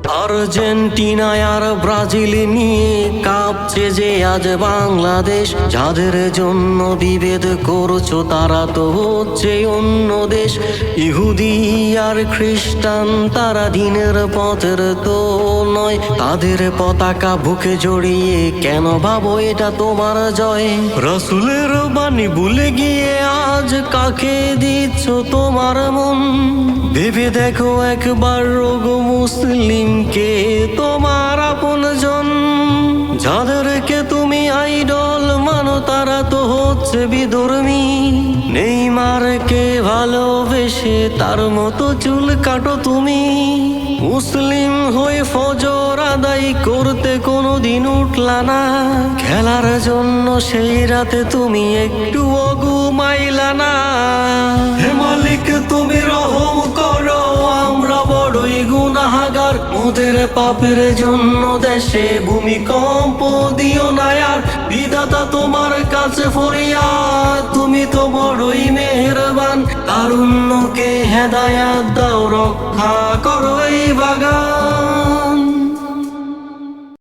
আর্জেন্টিনায় আর Brazil নিয়ে কাঁপছে যে আজ বাংলাদেশ। যাদের জন্য বিভেদ করছো তারা তো হচ্ছে অন্য দেশ। ইহুদি আর খ্রিস্টান তারা দিনের পথের তো নয়। তাদের পতাকা বুকে জড়িয়ে কেন ভাবো এটা তোমার জয়? রাসূলের বাণী ভুলে গিয়ে আজ কাকে দিচ্ছ তোমার মন? ভেবে দেখো একবার রোগো মুসলিমকে তোমার আপনজন। যাদেরকে তুমি আইডল মানো তারা তো হচ্ছে বিধর্মী। নেইমারকে ভালোবেসে তার মতো চুল কাটো তুমি। মুসলিম হয়ে ফজর আদায় করতে কোনোদিন উঠলা না। খেলার জন্য সেই রাতে তুমি একটু ঘুমাইলা না। হে মালিক তুমি রহম করো, আমরা বড়ই গুনাহগার। ওদের পাপের জন্য দেশে ভূমিকম্প দিও না আর। বিধাতা তোমার কাছে ফরিয়াদ, তুমি তো বড়ই মেহেরবান। তারুণ্যকে হেদায়াত দাও, রক্ষা করো এই বাগান।